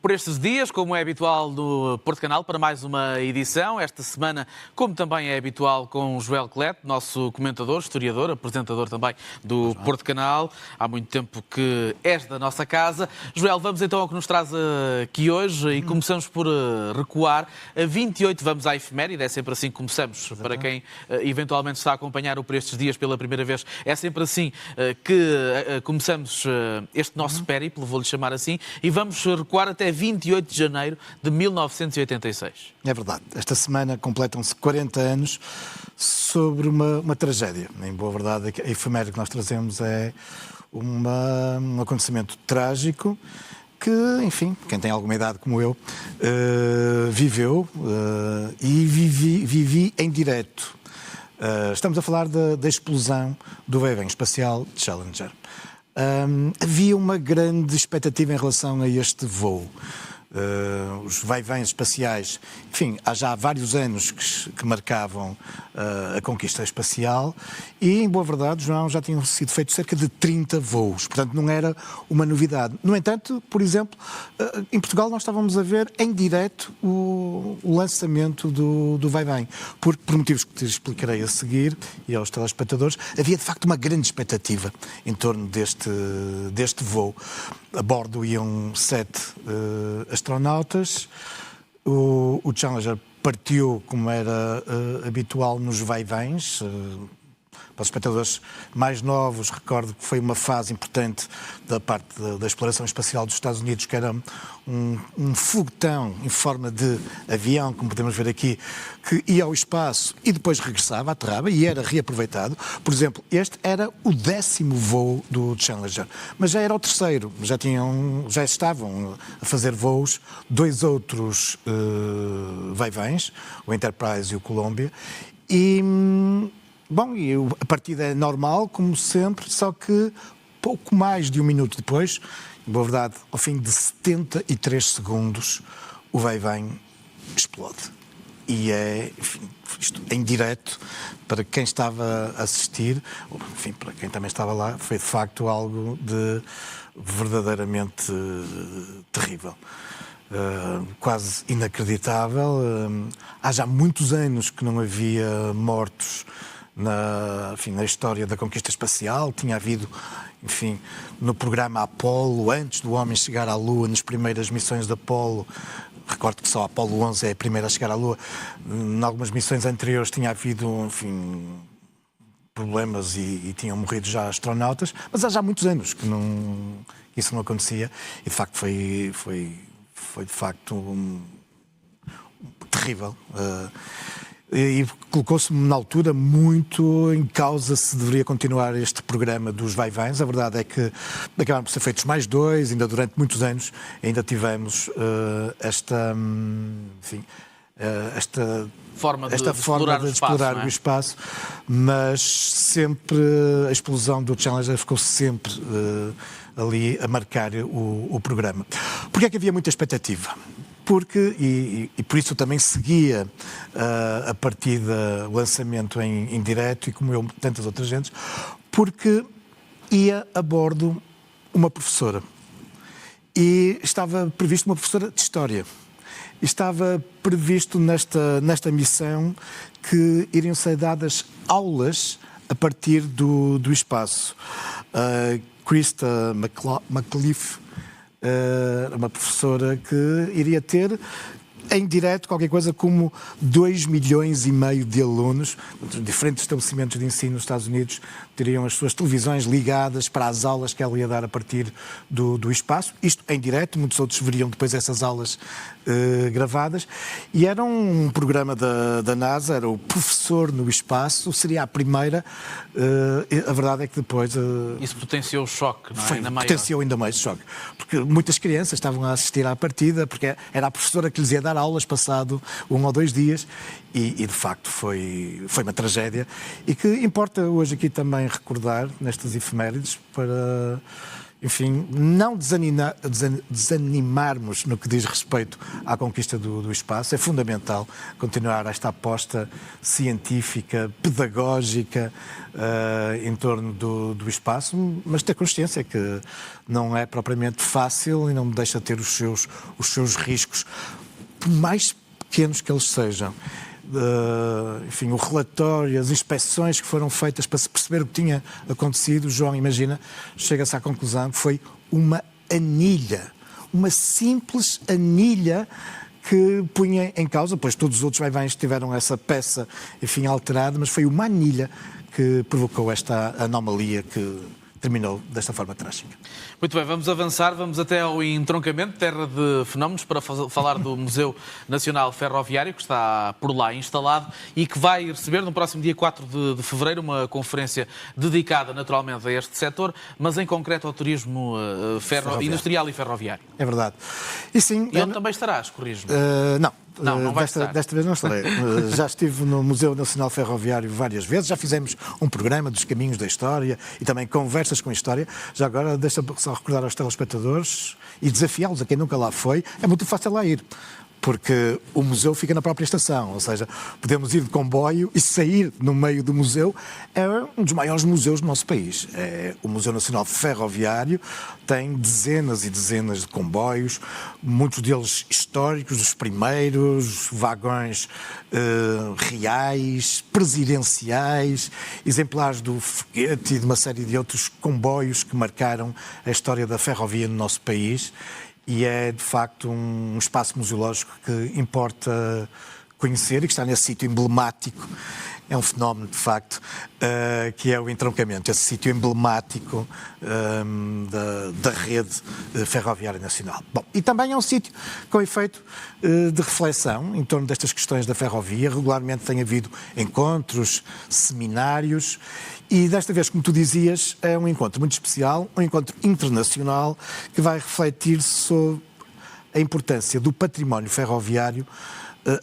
por estes dias, como é habitual no Porto Canal, para mais uma edição. Esta semana, como também é habitual, com Joel Colette, nosso comentador, historiador, apresentador também do Porto Canal. Há muito tempo que és da nossa casa. Joel, vamos então ao que nos traz aqui hoje e começamos por recuar. A 28 vamos à efeméride, é sempre assim que começamos. Exatamente. Para quem eventualmente está a acompanhar o Por Estes Dias pela primeira vez, é sempre assim que começamos este nosso périplo, vou-lhe chamar assim, e vamos recuar até 28 de janeiro de 1986. É verdade. Esta semana completam-se 40 anos sobre uma tragédia. Em boa verdade, a efeméride que nós trazemos é um acontecimento trágico que, enfim, quem tem alguma idade como eu, viveu e vivi em direto. Estamos a falar da explosão do vai-vém espacial Challenger. Havia uma grande expectativa em relação a este voo. Os vai-véns espaciais, enfim, há já vários anos que marcavam a conquista espacial e, em boa verdade, João, já tinham sido feitos cerca de 30 voos, portanto não era uma novidade. No entanto, por exemplo, em Portugal nós estávamos a ver em direto o lançamento do vai-vém, porque, por motivos que te explicarei a seguir e aos telespectadores, havia de facto uma grande expectativa em torno deste voo. A bordo iam 7 astronautas. O Challenger partiu, como era habitual nos vai-véns. Para os espectadores mais novos, recordo que foi uma fase importante da parte da exploração espacial dos Estados Unidos, que era um foguetão em forma de avião, como podemos ver aqui, que ia ao espaço e depois regressava, aterrava e era reaproveitado. Por exemplo, este era o 10º voo do Challenger, mas já era o 3º. Já estavam a fazer voos 2 outros vai-véns, o Enterprise e o Columbia, Bom, e a partida é normal, como sempre, só que pouco mais de um minuto depois, na verdade, ao fim de 73 segundos, o vai-vém explode. E enfim, isto em direto, para quem estava a assistir, enfim, para quem também estava lá, foi de facto algo de verdadeiramente terrível. Quase inacreditável. Há já muitos anos que não havia mortos na história da conquista espacial. Tinha havido, enfim, no programa Apollo, antes do homem chegar à Lua, nas primeiras missões de Apollo, recordo que só a Apollo 11 é a primeira a chegar à Lua, em algumas missões anteriores tinha havido, enfim, problemas e tinham morrido já astronautas, mas há já muitos anos que isso não acontecia e de facto foi de facto terrível. E colocou-se na altura muito em causa se deveria continuar este programa dos vai-véns. A verdade é que acabaram por ser feitos mais 2, ainda durante muitos anos ainda tivemos esta forma de explorar o espaço, mas sempre a explosão do Challenger ficou sempre ali a marcar o programa. Porque é que havia muita expectativa? Porque, e por isso eu também seguia a partida, o lançamento em direto, e como eu, tantas outras gentes, porque ia a bordo uma professora. E estava previsto uma professora de História. Estava previsto nesta missão que iriam ser dadas aulas a partir do espaço. Krista McAuliffe, uma professora que iria ter em direto qualquer coisa como 2,5 milhões de alunos. Diferentes estabelecimentos de ensino nos Estados Unidos teriam as suas televisões ligadas para as aulas que ela ia dar a partir do espaço. Isto em direto, muitos outros veriam depois essas aulas gravadas. E era um programa da NASA, era o Professor no Espaço, seria a primeira. A verdade é que depois... Isso potenciou o choque, não é? Ainda maior. Potenciou ainda mais o choque. Porque muitas crianças estavam a assistir à partida, porque era a professora que lhes ia dar aulas passado 1 ou 2 dias e de facto foi uma tragédia e que importa hoje aqui também recordar nestas efemérides para, enfim, não desanimarmos no que diz respeito à conquista do espaço. É fundamental continuar esta aposta científica, pedagógica em torno do espaço, mas ter consciência que não é propriamente fácil e não deixa de ter os seus riscos, por mais pequenos que eles sejam. Enfim, o relatório, as inspeções que foram feitas para se perceber o que tinha acontecido, João, imagina, chega-se à conclusão que foi uma anilha, uma simples anilha que punha em causa, pois todos os outros vai-vães tiveram essa peça, enfim, alterada, mas foi uma anilha que provocou esta anomalia que terminou desta forma trágica. Muito bem, vamos avançar, vamos até ao entroncamento, terra de fenómenos, para falar do Museu Nacional Ferroviário, que está por lá instalado e que vai receber no próximo dia 4 de fevereiro uma conferência dedicada naturalmente a este setor, mas em concreto ao turismo industrial e ferroviário. É verdade. E sim, onde também estarás, corrijo-me? Não vai estar. Desta vez não estarei. Já estive no Museu Nacional Ferroviário várias vezes, já fizemos um programa dos caminhos da história e também conversas com a história. Já agora, deixa só recordar aos telespectadores e desafiá-los a quem nunca lá foi, é muito fácil lá ir. Porque o museu fica na própria estação, ou seja, podemos ir de comboio e sair no meio do museu. É um dos maiores museus do nosso país. É o Museu Nacional Ferroviário, tem dezenas e dezenas de comboios, muitos deles históricos, os primeiros, vagões reais, presidenciais, exemplares do Foguete e de uma série de outros comboios que marcaram a história da ferrovia no nosso país. E é, de facto, um espaço museológico que importa conhecer e que está nesse sítio emblemático. É um fenómeno, de facto, que é o entroncamento, esse sítio emblemático da rede ferroviária nacional. Bom, e também é um sítio com efeito de reflexão em torno destas questões da ferrovia. Regularmente tem havido encontros, seminários, e desta vez, como tu dizias, é um encontro muito especial, um encontro internacional que vai refletir sobre a importância do património ferroviário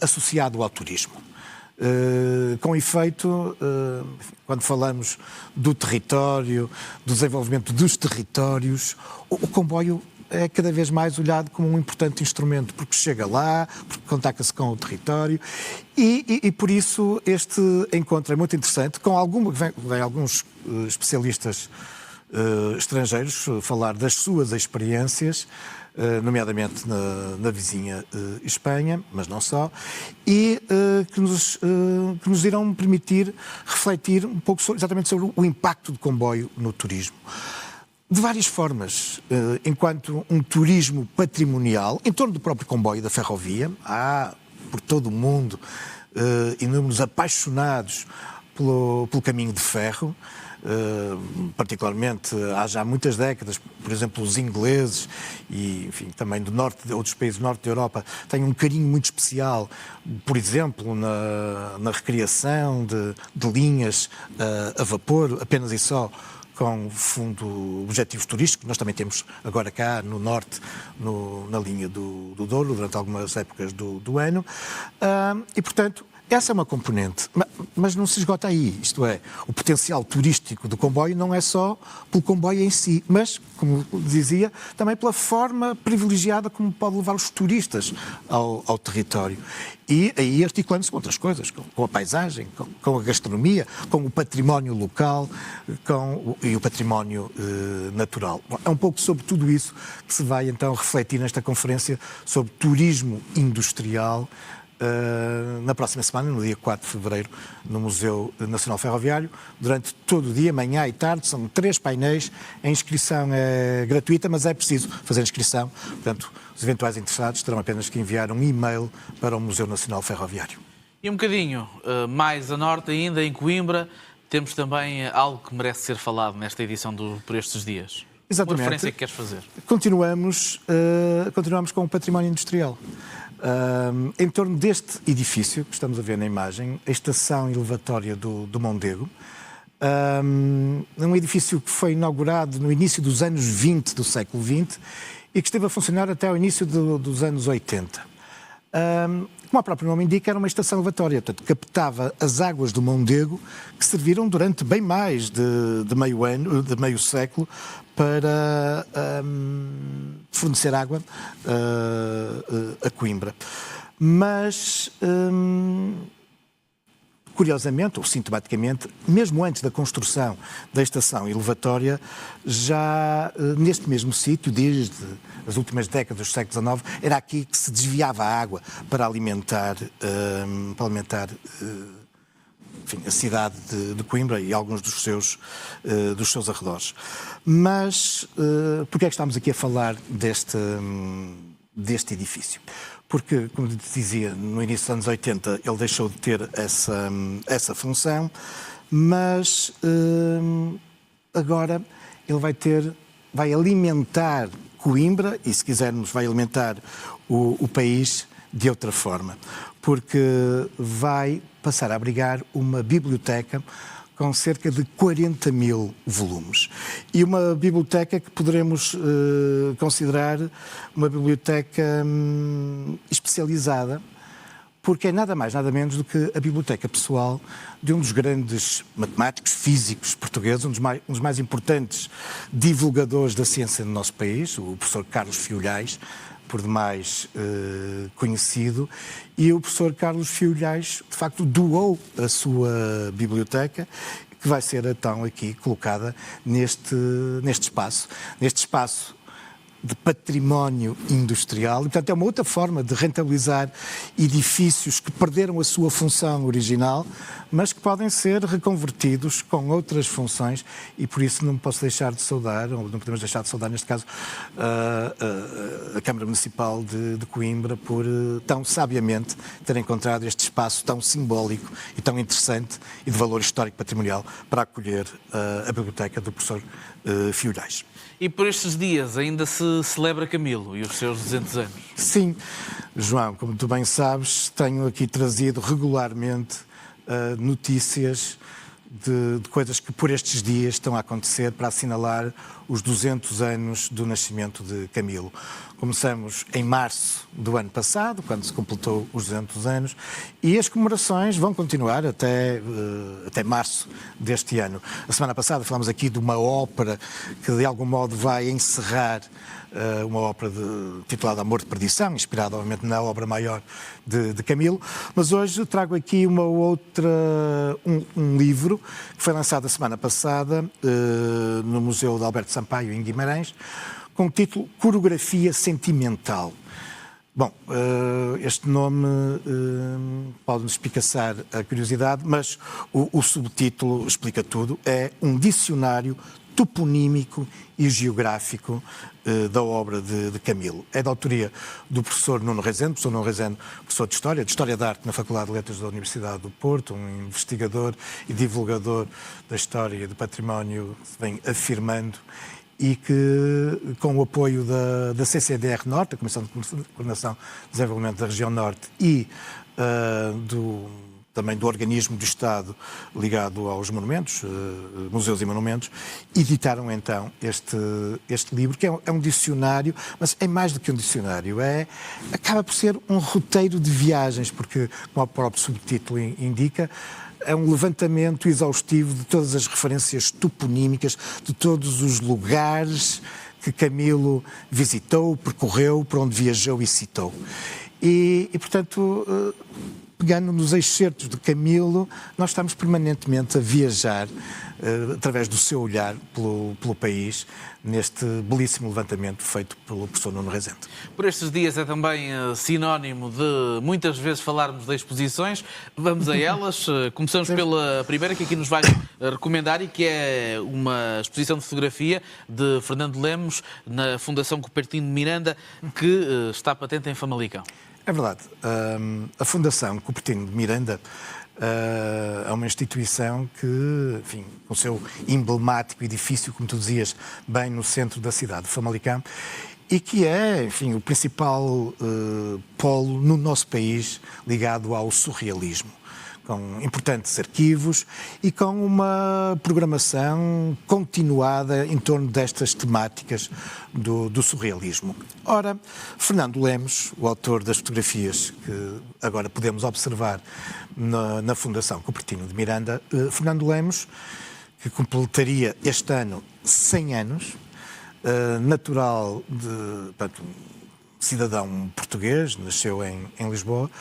associado ao turismo. Com efeito, quando falamos do território, do desenvolvimento dos territórios, o comboio é cada vez mais olhado como um importante instrumento, porque chega lá, porque contacta-se com o território e por isso este encontro é muito interessante, com vem alguns especialistas estrangeiros falar das suas experiências, nomeadamente na vizinha Espanha, mas não só, e que nos irão permitir refletir um pouco exatamente sobre o impacto do comboio no turismo. De várias formas, enquanto um turismo patrimonial, em torno do próprio comboio da ferrovia, há por todo o mundo inúmeros apaixonados pelo caminho de ferro, particularmente há já muitas décadas, por exemplo, os ingleses e, enfim, também do norte, outros países do norte da Europa, têm um carinho muito especial, por exemplo, na recriação de linhas a vapor, apenas e só com fundo objetivos turísticos. Nós também temos agora cá no norte, na linha do Douro, durante algumas épocas do ano, e portanto essa é uma componente, mas não se esgota aí, isto é, o potencial turístico do comboio não é só pelo comboio em si, mas, como dizia, também pela forma privilegiada como pode levar os turistas ao território. E aí articulando-se com outras coisas, com a paisagem, com a gastronomia, com o património local e o património natural. Bom, é um pouco sobre tudo isso que se vai então refletir nesta conferência sobre turismo industrial, na próxima semana, no dia 4 de fevereiro, no Museu Nacional Ferroviário, durante todo o dia, manhã e tarde. São 3 painéis. A inscrição é gratuita, mas é preciso fazer a inscrição. Portanto, os eventuais interessados terão apenas que enviar um e-mail para o Museu Nacional Ferroviário. E um bocadinho mais a norte ainda, em Coimbra, temos também algo que merece ser falado nesta edição por estes dias. Exatamente. Uma referência que queres fazer? Continuamos com o património industrial. Em torno deste edifício que estamos a ver na imagem, a estação elevatória do Mondego, um edifício que foi inaugurado no início dos anos 20 do século XX e que esteve a funcionar até ao início dos anos 80. Como o próprio nome indica, era uma estação elevatória, portanto, captava as águas do Mondego, que serviram durante bem mais de meio século, para fornecer água a Coimbra. Mas, curiosamente, ou sintomaticamente, mesmo antes da construção da estação elevatória, já neste mesmo sítio, desde as últimas décadas do século XIX, era aqui que se desviava a água para alimentar, enfim, a cidade de Coimbra e alguns dos seus arredores. Mas por que é que estamos aqui a falar deste edifício? Porque, como dizia, no início dos anos 80 ele deixou de ter essa função, mas agora ele vai alimentar Coimbra e, se quisermos, vai alimentar o país de outra forma, porque vai passar a abrigar uma biblioteca com cerca de 40 mil volumes. E uma biblioteca que poderemos considerar uma biblioteca especializada, porque é nada mais, nada menos do que a biblioteca pessoal de um dos grandes matemáticos, físicos portugueses, um dos mais importantes divulgadores da ciência no nosso país, o professor Carlos Fiolhais, por demais conhecido, e o professor Carlos Fiolhais, de facto, doou a sua biblioteca, que vai ser então aqui colocada neste espaço de património industrial, e portanto é uma outra forma de rentabilizar edifícios que perderam a sua função original, mas que podem ser reconvertidos com outras funções, e por isso não posso deixar de saudar, ou não podemos deixar de saudar neste caso, a Câmara Municipal de Coimbra por tão sabiamente ter encontrado este espaço tão simbólico e tão interessante e de valor histórico patrimonial para acolher a biblioteca do professor Fiolhais. E por estes dias ainda se celebra Camilo e os seus 200 anos. Sim, João, como tu bem sabes, tenho aqui trazido regularmente notícias de coisas que por estes dias estão a acontecer para assinalar os 200 anos do nascimento de Camilo. Começamos em março do ano passado, quando se completou os 200 anos, e as comemorações vão continuar até março deste ano. A semana passada falámos aqui de uma ópera que de algum modo vai encerrar uma ópera titulada Amor de Perdição, inspirada obviamente na obra maior de Camilo, mas hoje trago aqui um livro que foi lançado a semana passada no Museu de Alberto Sampaio, em Guimarães, com o título Coreografia Sentimental. Bom, este nome pode-nos espicaçar a curiosidade, mas o subtítulo explica tudo. É um dicionário toponímico e geográfico da obra de Camilo. É da autoria do professor Nuno Rezende, professor de História da Arte na Faculdade de Letras da Universidade do Porto, um investigador e divulgador da história e do património que se vem afirmando, e que, com o apoio da CCDR Norte, a Comissão de Coordenação de Desenvolvimento da Região Norte, e também do organismo do Estado ligado aos monumentos, museus e monumentos, editaram então este livro, que é um dicionário, mas é mais do que um dicionário, acaba por ser um roteiro de viagens, porque, como o próprio subtítulo indica, é um levantamento exaustivo de todas as referências toponímicas, de todos os lugares que Camilo visitou, percorreu, por onde viajou e citou. E portanto, pegando nos excertos de Camilo, nós estamos permanentemente a viajar através do seu olhar pelo país, neste belíssimo levantamento feito pelo professor Nuno Rezende. Por estes dias é também sinónimo de muitas vezes falarmos de exposições. Vamos a elas. Começamos pela primeira, que aqui nos vai recomendar, e que é uma exposição de fotografia de Fernando Lemos na Fundação Cupertino de Miranda, que está patente em Famalicão. É verdade. A Fundação Cupertino de Miranda é uma instituição que, enfim, com o seu emblemático edifício, como tu dizias, bem no centro da cidade de Famalicão, e que é, enfim, o principal polo no nosso país ligado ao surrealismo. com importantes arquivos e com uma programação continuada em torno destas temáticas do surrealismo. Ora, Fernando Lemos, o autor das fotografias que agora podemos observar na Fundação Cupertino de Miranda, Fernando Lemos, que completaria este ano 100 anos, natural de, portanto, cidadão português, nasceu em Lisboa,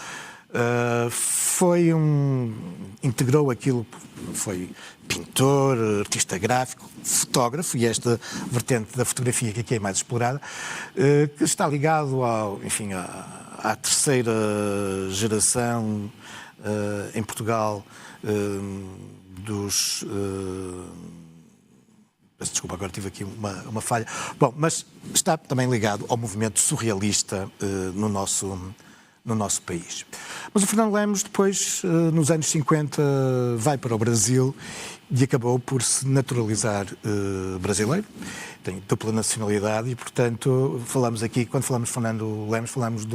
integrou aquilo, foi pintor, artista gráfico, fotógrafo, e esta vertente da fotografia que aqui é mais explorada, que está ligado à terceira geração em Portugal dos... Peço desculpa, agora tive aqui uma falha. Bom, mas está também ligado ao movimento surrealista no nosso país. Mas o Fernando Lemos, depois, nos anos 50, vai para o Brasil e acabou por se naturalizar brasileiro. Tem dupla nacionalidade e, portanto, falamos aqui, quando falamos de Fernando Lemos, falamos de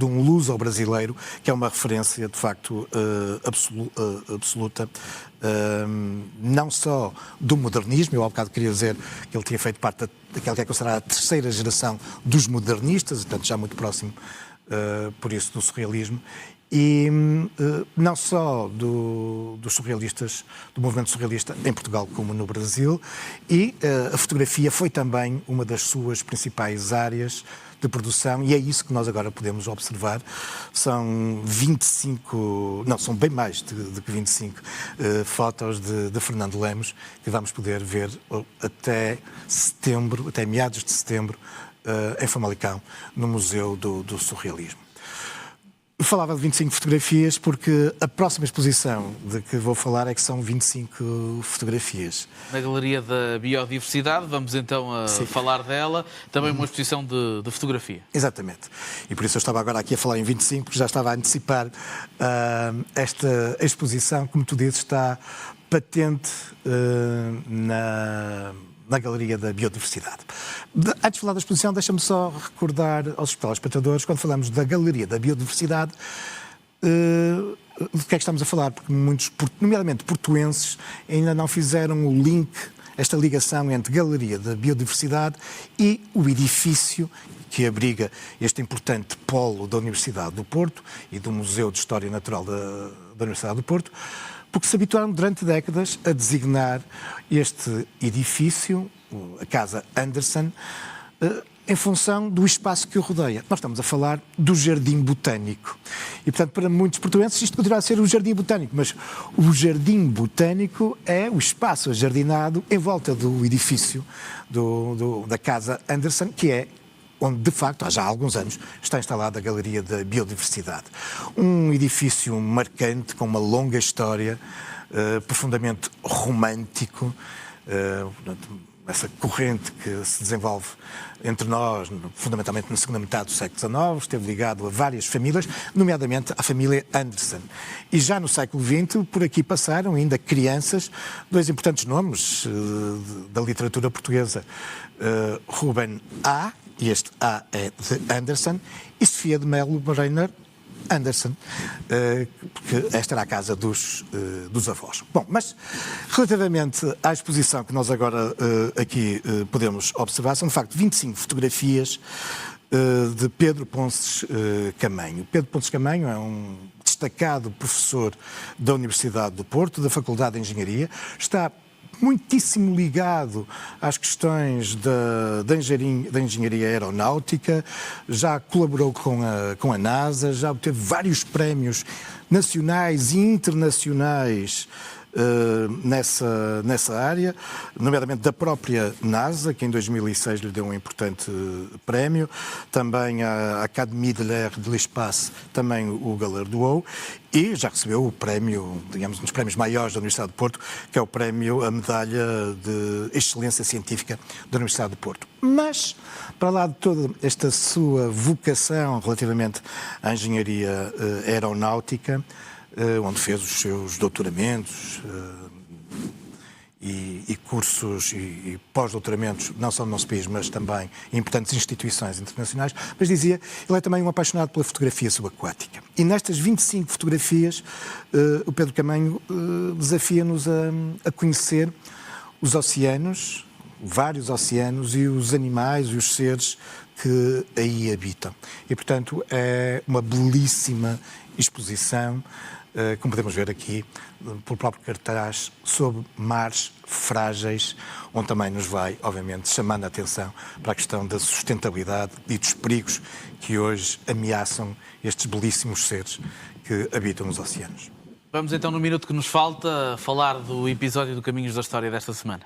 um luso-brasileiro, que é uma referência, de facto, absoluta, não só do modernismo. Eu, há bocado, queria dizer que ele tinha feito parte daquela que é considerada a terceira geração dos modernistas, portanto, já muito próximo, por isso, do surrealismo, e não só dos surrealistas, do movimento surrealista em Portugal como no Brasil, e a fotografia foi também uma das suas principais áreas de produção, e é isso que nós agora podemos observar. São 25, não, são bem mais de que 25 fotos de Fernando Lemos, que vamos poder ver até setembro, até meados de setembro, em Famalicão, no Museu do Surrealismo. Falava de 25 fotografias porque a próxima exposição de que vou falar é que são 25 fotografias. Na Galeria da Biodiversidade, vamos então falar dela, também uma exposição de fotografia. Exatamente. E por isso eu estava agora aqui a falar em 25, porque já estava a antecipar esta exposição, como tu dizes, está patente na Galeria da Biodiversidade. Antes de falar da exposição, deixa-me só recordar aos telespectadores, quando falamos da Galeria da Biodiversidade, do que é que estamos a falar, porque muitos, nomeadamente portuenses, ainda não fizeram o link, esta ligação entre Galeria da Biodiversidade e o edifício que abriga este importante polo da Universidade do Porto e do Museu de História Natural da Universidade do Porto, porque se habituaram durante décadas a designar este edifício, a Casa Anderson, em função do espaço que o rodeia. Nós estamos a falar do Jardim Botânico. E, portanto, para muitos portugueses isto poderá ser o Jardim Botânico, mas o Jardim Botânico é o espaço ajardinado em volta do edifício da Casa Anderson, que é onde, de facto, há já alguns anos, está instalada a Galeria da Biodiversidade. Um edifício marcante, com uma longa história, profundamente romântico, essa corrente que se desenvolve entre nós, fundamentalmente na segunda metade do século XIX, esteve ligado a várias famílias, nomeadamente à família Anderson. E já no século XX, por aqui passaram ainda crianças, dois importantes nomes da literatura portuguesa, Ruben A., e este A é de Anderson, e Sofia de Melo Breiner Anderson, porque esta era a casa dos avós. Bom, mas relativamente à exposição que nós agora aqui podemos observar, são de facto 25 fotografias de Pedro Ponces Camanho. Pedro Ponces Camanho é um destacado professor da Universidade do Porto, da Faculdade de Engenharia, está muitíssimo ligado às questões da engenharia aeronáutica, já colaborou com a NASA, já obteve vários prémios nacionais e internacionais nessa área, nomeadamente da própria NASA, que em 2006 lhe deu um importante prémio, também a Académie de l'Air de l'Espace também o galardoou, e já recebeu o prémio, digamos, um dos prémios maiores da Universidade de Porto, que é o prémio, a medalha de excelência científica da Universidade de Porto. Mas, para lá de toda esta sua vocação relativamente à engenharia aeronáutica, onde fez os seus doutoramentos e cursos e pós-doutoramentos, não só no nosso país, mas também em importantes instituições internacionais, mas dizia, ele é também um apaixonado pela fotografia subaquática. E nestas 25 fotografias, o Pedro Camanho desafia-nos a conhecer os oceanos, vários oceanos e os animais e os seres que aí habitam. E, portanto, é uma belíssima exposição, como podemos ver aqui, pelo próprio cartaz, sobre mares frágeis, onde também nos vai, obviamente, chamando a atenção para a questão da sustentabilidade e dos perigos que hoje ameaçam estes belíssimos seres que habitam os oceanos. Vamos então, no minuto que nos falta, falar do episódio do Caminhos da História desta semana.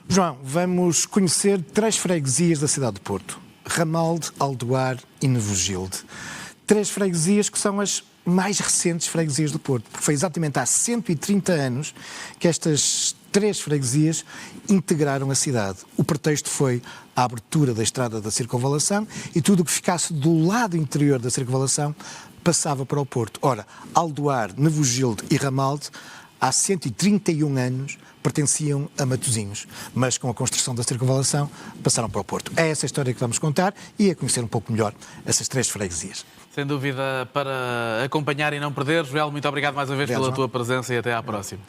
João, vamos conhecer 3 freguesias da cidade de Porto: Ramalde, Aldoar e Nevogilde. 3 freguesias que são as mais recentes freguesias do Porto, porque foi exatamente há 130 anos que estas 3 freguesias integraram a cidade. O pretexto foi a abertura da estrada da circunvalação e tudo o que ficasse do lado interior da circunvalação passava para o Porto. Ora, Aldoar, Nevogilde e Ramalde, há 131 anos, pertenciam a Matosinhos, mas com a construção da circunvalação passaram para o Porto. É essa a história que vamos contar e a conhecer um pouco melhor essas 3 freguesias. Sem dúvida, para acompanhar e não perder. Joel, muito obrigado mais uma vez pela tua presença e até à próxima.